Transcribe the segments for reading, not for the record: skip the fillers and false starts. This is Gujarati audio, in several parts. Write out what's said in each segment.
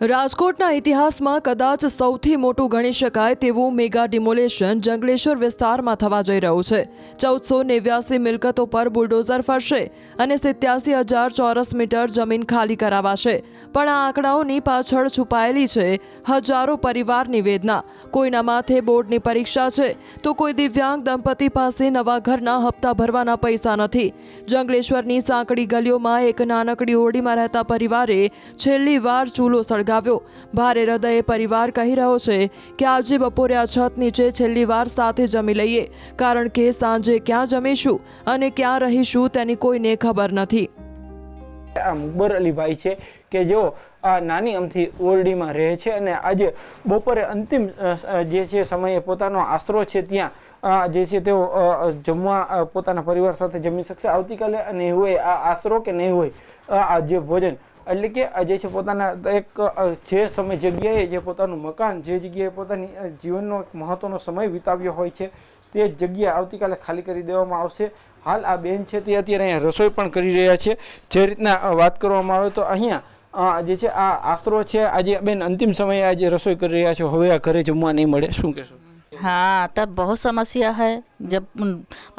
રાજકોટના ઇતિહાસમાં કદાચ સૌથી મોટું ગણી શકાય તેવું મેગા ડિમોલેશન જંગલેશ્વર વિસ્તારમાં થવા જઈ રહ્યું છે। 1489 મિલકતો પર બુલડોઝર ફરશે અને 87,000 ચોરસ મીટર જમીન ખાલી કરાવાશે। પણ આ આંકડાઓની પાછળ છુપાયેલી છે હજારો પરિવારની વેદના। કોઈના માથે બોર્ડની પરીક્ષા છે તો કોઈ દિવ્યાંગ દંપતી પાસે નવા ઘરના હપ્તા ભરવાના પૈસા નથી। જંગલેશ્વરની સાંકડી ગલીઓમાં એક નાનકડી ઓરડીમાં રહેતા પરિવારે છેલ્લી વાર ચૂલો સળગાવ્યો। ભારે હૃદયે પરિવાર કહી રહ્યો છે કે આજે બપોરે આ છત નીચે છેલ્લી વાર સાથે જમી લઈએ, કારણ કે સાંજે ક્યાં જમીશું અને ક્યાં રહીશું તેની કોઈને ખબર નથી। આ મુકબર અલીભાઈ છે કે જેઓ આ નાની અમથી ઓરડીમાં રહે છે અને આજે બપોરે અંતિમ જે છે સમયે પોતાનો આશરો છે ત્યાં જે છે તેઓ જમવા પોતાના પરિવાર સાથે જમી શકશે। આવતીકાલે નહીં હોય આ આશરો કે નહીં હોય આ જે ભોજન, એટલે કે જે છે પોતાના એક જે સમય જગ્યાએ જે પોતાનું મકાન, જે જગ્યાએ પોતાની જીવનનો એક મહત્વનો સમય વિતાવ્યો હોય છે તે જગ્યા આવતીકાલે ખાલી કરી દેવામાં આવશે। હાલ આ બેન છે તે અત્યારે અહીંયા રસોઈ પણ કરી રહ્યા છે। જે રીતના વાત કરવામાં આવે તો અહીંયા જે છે આ આશરો છે, આજે બેન અંતિમ સમયે આજે રસોઈ કરી રહ્યા છો, હવે આ ઘરે જમવા નહીં મળે, શું કહેશો? हाँ, तब बहुत समस्या है। जब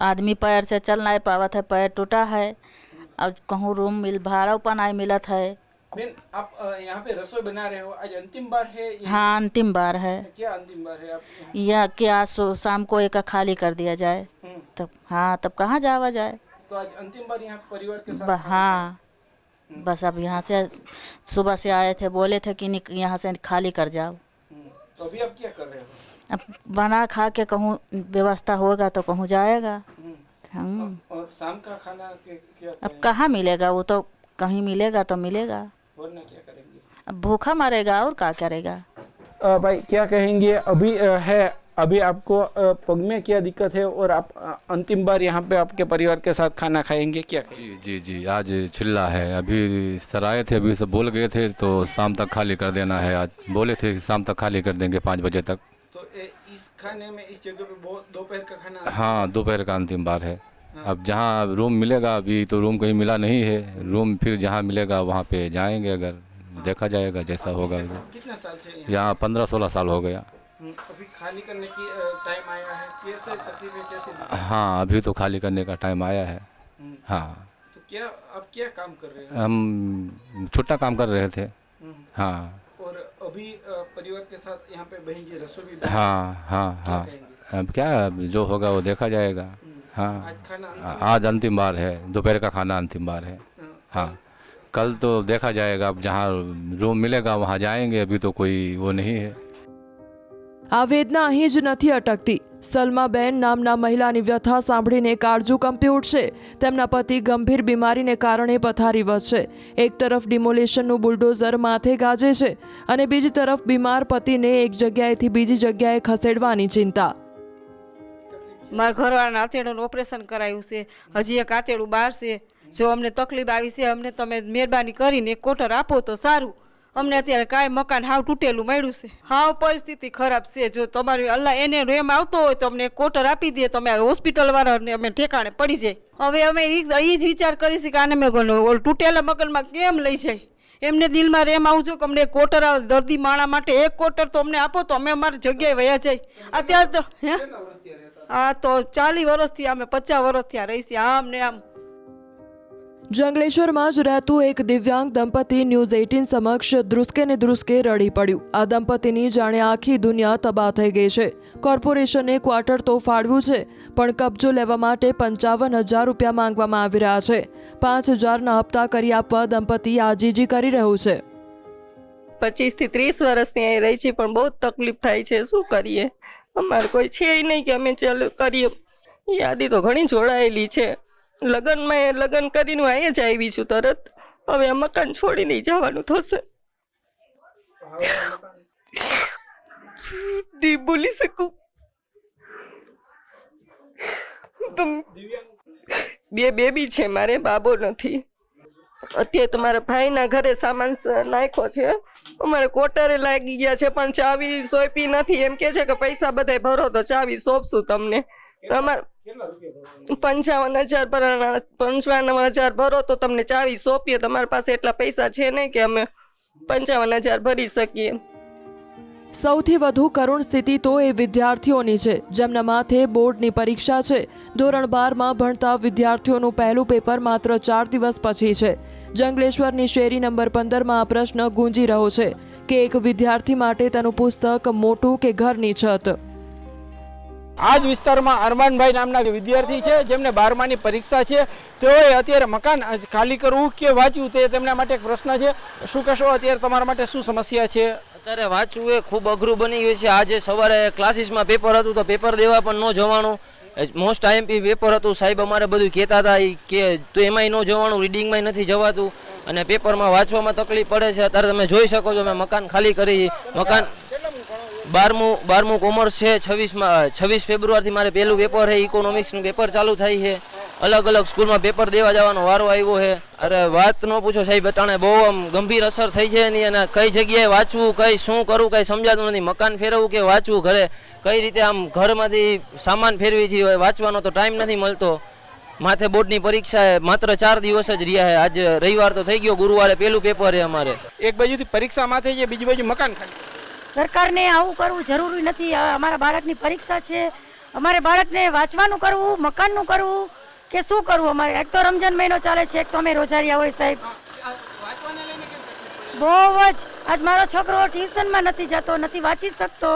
आदमी पैर से चल नहीं पावत है, पैर टूटा है और कहूँ रूम भाड़ा पर नहीं मिलत है। बेन, आप यहाँ पे रसोई बना रहे हो, आज अंतिम बार है? हाँ, अंतिम बार है। क्या अंतिम बार है आप या क्या शाम को एक खाली कर दिया जाए तब? हाँ, तब कहाँ जावा जाए? तो आज अंतिम बार यहाँ परिवार के साथ? हाँ, बस अब यहाँ से सुबह से आए थे, बोले थे कि यहाँ से खाली कर जाओ। तो अभी आप क्या कर रहे हो? अब बना खा के कहूँ व्यवस्था होगा तो कहूँ जाएगा। और शाम का खाना क्या अब कहाँ मिलेगा? वो तो कहीं मिलेगा तो मिलेगा, वरना क्या करेंगे? अब भूखा मरेगा और क्या करेगा। भाई क्या कहेंगे? अभी है, अभी आपको पग में क्या दिक्कत है और आप अंतिम बार यहाँ पे आपके परिवार के साथ खाना खाएंगे, क्या कहेंगे? जी जी जी, आज चिल्ला है। अभी सर आए थे, अभी सब बोल गए थे तो शाम तक खाली कर देना है। आज बोले थे कि शाम तक खाली कर देंगे 5 बजे तक। तो इस खाने में इस जगह पे दोपहर का खाना? हाँ, दोपहर का अंतिम बार है। अब जहाँ रूम मिलेगा, अभी तो रूम कहीं मिला नहीं है। रूम फिर जहाँ मिलेगा वहाँ पे जाएंगे, अगर देखा जाएगा जैसा होगा। कितना साल से यहाँ 15-16 साल हो गया। अभी खाली करने की टाइम आया है, कैसे तकलीफें कैसे? हाँ, अभी तो खाली करने का टाइम आया है। हाँ, तो क्या आप क्या काम कर रहे हैं? हम छुट्टा काम कर रहे थे। हाँ, और अभी परिवार के साथ यहाँ पे बहन जी रसोई भी? हाँ हाँ हाँ, अब क्या जो होगा वो देखा जाएगा। हाँ, आज खाना आज अंतिम बार है, दोपहर का खाना अंतिम बार है। हाँ, कल तो देखा जाएगा, अब जहाँ रूम मिलेगा वहाँ जाएंगे। अभी तो कोई वो नहीं है। આ વેદના અહીં જ નથી અટકતી। સલમાબેન નામના મહિલાની વ્યથા સાંભળીને કાળજું કંપી ઉઠશે। તેમના પતિ ગંભીર બીમારીને કારણે પથારીવશ છે। એક તરફ ડિમોલેશનનું બુલડોઝર માથે ગાજે છે અને બીજી તરફ બીમાર પતિને એક જગ્યાએથી બીજી જગ્યાએ ખસેડવાની ચિંતા। મારા ઘરવાળાના આંતરડાનું ઓપરેશન કરાયું છે, હજી એક આંતરડું બહાર છે। જો અમને તકલીફ આવી છે, અમને તમે મહેરબાની કરીને એક કોટર આપો તો સારું। અમને અત્યારે કાંઈ મકાન હાવ તૂટેલું મળ્યું છે, હાવ પરિસ્થિતિ ખરાબ છે। જો તમારી અલ્લાહ એને રેમ આવતો હોય તો અમને એક કોટર આપી દે તો અમે હોસ્પિટલવાળાને અમે ઠેકાણે પડી જાય। હવે અમે એ જ વિચાર કરીશું કે આને મેં તૂટેલા મકાનમાં કેમ લઈ જાય। એમને દિલમાં રેમ આવજો કે અમને કોટર દર્દી માણા માટે એક કોટર તો અમને આપો તો અમે અમારી જગ્યાએ વયા જાય। અત્યારે તો હા, તો 40 વર્ષથી અમે 50 વર્ષથી આ રહી છીએ આમ ને આમ। જંગલેશ્વરમાં જ રહેતું એક દિવ્યાંગ દંપતી ન્યૂઝ 18 સમક્ષ ધ્રુસકે ને ધ્રુસકે રડી પડ્યું। આ દંપતીની જાણે આખી દુનિયા તબાહ થઈ ગઈ છે। કોર્પોરેશને ક્વાર્ટર તો ફાળવ્યું છે, પણ કબજો લેવા માટે 55,000 રૂપિયા માંગવામાં આવી રહ્યા છે। 5,000ના હપ્તા કરી આપવા દંપતી આજીજી કરી રહ્યું છે। 25 થી 30 વર્ષની અહીં રહી છે, પણ બહુ તકલીફ થાય છે, શું કરીએ? અમારે કોઈ છે નહીં કે અમે ચાલુ કરીએ। યાદી તો ઘણી જોડાયેલી છે। લગ્નમાં લગ્ન કરીને અહીંયા જ આવી છું તરત। હવે આ મકાન છોડી નહીં જવાનું થશે। નહીં બોલી શકું। બે બેબી છે મારે, બાબો નથી। અત્યારે તો મારા ભાઈના ઘરે સામાન નાખ્યો છે। અમારે કોટરે લાગી ગયા છે, પણ ચાવી સોંપી નથી। એમ કે છે કે પૈસા બધાય ભરો તો ચાવી સોંપશું તમને। તમારે 55,000 ભરો તો તમને ચાવી સોંપીએ। તમારી પાસે એટલા પૈસા છે નહીં કે અમે 55,000 ભરી શકીએ. સૌથી વધુ કરુણ સ્થિતિ તો એ વિદ્યાર્થીઓની છે જેમના માથે બોર્ડની પરીક્ષા છે. ધોરણ 12માં ભણતા વિદ્યાર્થીઓનું પહેલું પેપર માત્ર 4 દિવસ પછી છે. જંગલેશ્વરની શેરી નંબર 15માં આ પ્રશ્ન ગુંજી રહ્યો છે કે એક વિદ્યાર્થી માટે તેનું પુસ્તક મોટું કે ઘરની છત. આ જ વિસ્તારમાં અરમાનભાઈ નામના વિદ્યાર્થી છે જેમને 12માની પરીક્ષા છે. તેઓએ અત્યારે મકાન ખાલી કરવું કે વાંચવું તે તેમના માટે એક પ્રશ્ન છે. શું કહેશો, અત્યારે તમારા માટે શું સમસ્યા છે? અત્યારે વાંચવું એ ખૂબ અઘરું બની ગયું છે. આજે સવારે ક્લાસીસમાં પેપર હતું તો પેપર દેવા પણ ન જવાનું. મોસ્ટ આઈએમપી પેપર હતું. સાહેબ અમારે બધું કહેતા હતા કે તો એમાંય ન જવાનું, રીડિંગમાંય નથી જવાતું અને પેપરમાં વાંચવામાં તકલીફ પડે છે. અત્યારે તમે જોઈ શકો છો મેં મકાન ખાલી કરી. મકાન 12મું કોમર્સ છે. 26 ફેબ્રુઆરીથી મારે પહેલું પેપર છે. ઇકોનોમિક્સનું પેપર ચાલુ થાય છે. અલગ અલગ સ્કૂલમાં પેપર દેવા જવાનો વારો આવ્યો છે. અરે વાત ન પૂછો સાહેબ, અટાણે બહુ આમ ગંભીર અસર થઈ છે એની. અને કઈ જગ્યાએ વાંચવું, કઈ શું કરવું કઈ સમજાતું નથી. મકાન ફેરવવું કે વાંચવું, ઘરે કઈ રીતે આમ ઘરમાંથી સામાન ફેરવી છે, વાંચવાનો તો ટાઈમ નથી મળતો. માથે બોર્ડની પરીક્ષા માત્ર 4 દિવસ જ રહ્યા છે. આજે રવિવાર તો થઈ ગયો, ગુરુવારે પહેલું પેપર છે અમારે. એક બાજુથી પરીક્ષા માથે છે, બીજી બાજુ મકાન ખાલી. સરકારને આવું કરવું જરૂરી નથી. અમારા બાળકની પરીક્ષા છે, અમારે બાળકને વાંચવાનું કરવું, મકાનનું કરવું કે શું કરવું? અમારે એક તો રમજાન મહિનો ચાલે છે, એક તો અમે રોજારિયા હોય સાહેબ. બહુ જ. આજ મારો છોકરો ટ્યુશનમાં નથી જતો, નથી વાંચી શકતો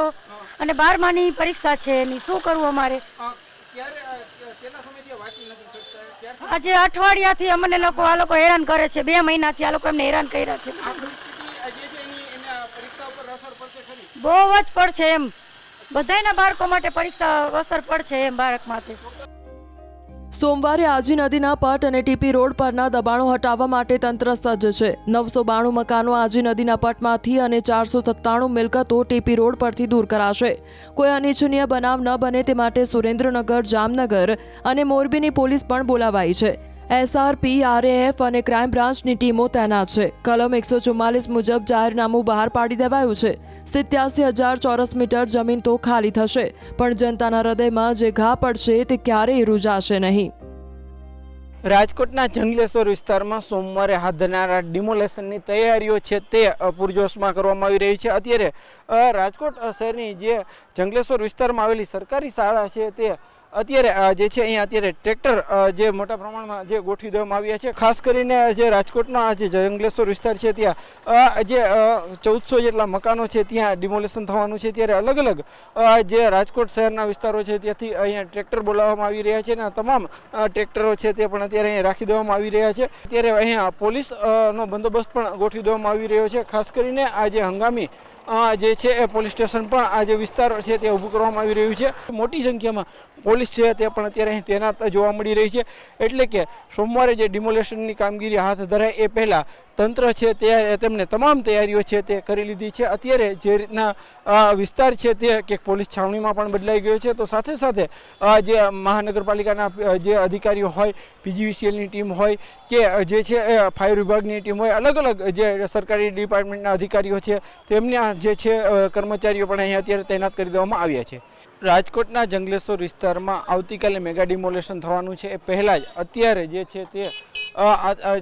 અને 12માની પરીક્ષા છે એની. શું કરવું અમારે? આજે અઠવાડિયાથી અમને લોકો આ લોકો હેરાન કરે છે. 2 મહિનાથી આ લોકો એમને હેરાન કર્યા છે. બહુ જ પડશે એમ. બધાયના બાળકો માટે પરીક્ષા અસર પડશે એમ બાળક માટે. સોમવારે આજી નદીના પટ અને ટીપી રોડ પરના દબાણો હટાવવા માટે તંત્ર સજ્જ છે. 992 મકાનો આજી નદીના પટમાંથી અને 497 મિલકતો ટીપી રોડ પરથી દૂર કરાશે. કોઈ અનિચ્છનીય બનાવ ન બને તે માટે સુરેન્દ્રનગર, જામનગર અને મોરબીની પોલીસ પણ બોલાવાઈ છે. SRP, RAF અને ક્રાઇમ બ્રાન્ચની ટીમો તૈનાત છે. કલમ 144 મુજબ જાહેરનામું બહાર પાડી દેવાયું છે. 87,000 ચોરસ મીટર જમીન તો ખાલી થશે, પણ જનતાના હૃદયમાં જે ઘા પડશે તે ક્યારેય રૂજાશે નહીં. રાજકોટના જંગલેશ્વર વિસ્તારમાં સોમવારે હાથ ધરાનારા ડિમોલેશનની તૈયારીઓ છે તે પૂરજોશમાં કરવામાં આવી રહી છે. અત્યારે રાજકોટ શહેરની જે જંગલેશ્વર વિસ્તારમાં આવેલી સરકારી શાળા છે તે અત્યારે જે છે અહીંયા અત્યારે ટ્રેક્ટર જે મોટા પ્રમાણમાં જે ગોઠવી દેવામાં આવ્યા છે. ખાસ કરીને જે રાજકોટના જે જંગલેશ્વર વિસ્તાર છે ત્યાં જે 1400 જેટલા મકાનો છે ત્યાં ડિમોલેશન થવાનું છે. ત્યારે અલગ અલગ જે રાજકોટ શહેરના વિસ્તારો છે ત્યાંથી અહીંયા ટ્રેક્ટર બોલાવવામાં આવી રહ્યા છે અને તમામ ટ્રેક્ટરો છે તે પણ અત્યારે અહીંયા રાખી દેવામાં આવી રહ્યા છે. ત્યારે અહીંયા પોલીસનો બંદોબસ્ત પણ ગોઠવી દેવામાં આવી રહ્યો છે. ખાસ કરીને આ જે હંગામી જે છે એ પોલીસ સ્ટેશન પણ આ જે વિસ્તાર છે તે ઊભું કરવામાં આવી રહ્યું છે. મોટી સંખ્યામાં પોલીસ છે તે પણ અત્યારે અહીં તૈનાત જોવા મળી રહી છે. એટલે કે સોમવારે જે ડિમોલેશનની કામગીરી હાથ ધરાય એ પહેલાં તંત્ર છે તે તેમને તમામ તૈયારીઓ છે તે કરી લીધી છે. અત્યારે જે રીતના વિસ્તાર છે તે કે પોલીસ છાવણીમાં પણ બદલાઈ ગયો છે, તો સાથે સાથે જે મહાનગરપાલિકાના જે અધિકારીઓ હોય, PGVCLની ટીમ હોય કે જે છે એ ફાયર વિભાગની ટીમ હોય, અલગ અલગ જે સરકારી ડિપાર્ટમેન્ટના અધિકારીઓ છે તેમના જે છે કર્મચારીઓ પણ અહીંયા અત્યારે તૈનાત કરી દેવામાં આવ્યા છે. રાજકોટના જંગલેશ્વર વિસ્તારમાં આવતીકાલે મેગા ડિમોલેશન થવાનું છે. એ પહેલાં જ અત્યારે જે છે તે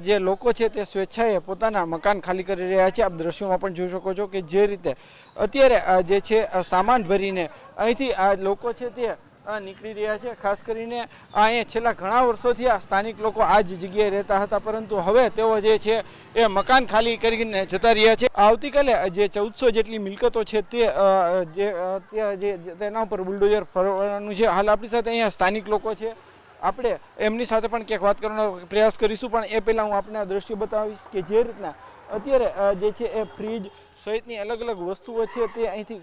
જે લોકો છે તે સ્વેચ્છાએ પોતાના મકાન ખાલી કરી રહ્યા છે. આપ દ્રશ્યોમાં પણ જોઈ શકો છો કે જે રીતે અત્યારે જે છે સામાન ભરીને અહીંથી આ લોકો છે તે નીકળી રહ્યા છે. ખાસ કરીને અહીંયા છેલ્લા ઘણા વર્ષોથી આ સ્થાનિક લોકો આ જ જગ્યાએ રહેતા હતા, પરંતુ હવે તેઓ જે છે એ મકાન ખાલી કરીને જતા રહ્યા છે. આવતીકાલે જે 1400 જેટલી મિલકતો છે તે તેના ઉપર બુલડોઝર ફરવાનું છે. હાલ આપણી સાથે અહીંયા સ્થાનિક લોકો છે, આપણે એમની સાથે પણ ક્યાંક વાત કરવાનો પ્રયાસ કરીશું, પણ એ પહેલાં હું આપને આ દ્રશ્ય બતાવીશ કે જે રીતના અત્યારે જે છે એ ફ્રીજ સહિતની અલગ અલગ વસ્તુઓ છે તે અહીંથી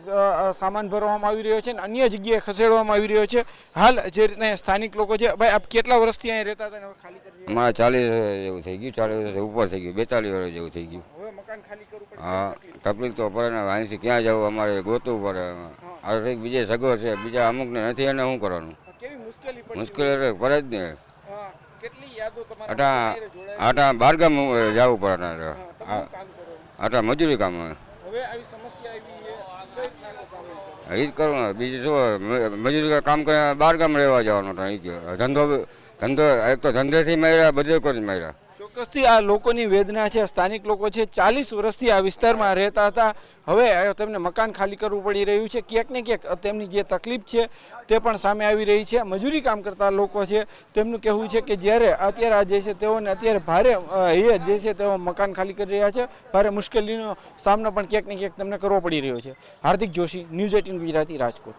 સામાન ભરવામાં આવી રહ્યો છે અને અન્ય જગ્યાએ ખસેડવામાં આવી રહ્યો છે. હાલ જે રીતના સ્થાનિક લોકો છે, ભાઈ આપ કેટલા વર્ષથી અહીં રહેતા હતા અને હવે ખાલી કરી? અમારે 40 જેવું થઈ ગયું, 40 વર્ષ ઉપર થઈ ગયું, 42 વર્ષ જેવું થઈ ગયું. હવે મકાન ખાલી કરવું પડે? હા, તકલીફ તો પડે ને. અહીંથી ક્યાં જવું, અમારે ગોતવું પડે. આ બીજે સગવડ છે, બીજા અમુકને નથી, એને શું કરવાનું? કેવી મુશ્કેલી પડે? મુશ્કેલી પડે જ ને. કેટલી યાદો તમારા આટા બહારગામ જવું પડે. આટા મજૂરી કામ. હવે આવી સમસ્યા આવી એ જ કરવું ને, બીજું શું? મજૂરી કામ કરે, બહારગામ રહેવા જવાનો ધંધો એક તો ધંધેથી માર્યા, બધે કરી માર્યા. ચોક્કસથી આ લોકોની વેદના છે. સ્થાનિક લોકો છે, 40 વર્ષથી આ વિસ્તારમાં રહેતા હતા. હવે તેમને મકાન ખાલી કરવું પડી રહ્યું છે. ક્યાંક ને ક્યાંક તેમની જે તકલીફ છે તે પણ સામે આવી રહી છે. મજૂરી કામ કરતા લોકો છે, તેમનું કહેવું છે કે જ્યારે અત્યારે આ જે છે તેઓને અત્યારે ભારે જે છે તેઓ મકાન ખાલી કરી રહ્યા છે. ભારે મુશ્કેલીનો સામનો પણ ક્યાંક ને ક્યાંક તેમને કરવો પડી રહ્યો છે. હાર્દિક જોશી, ન્યૂઝ 18 ગુજરાતી, રાજકોટ.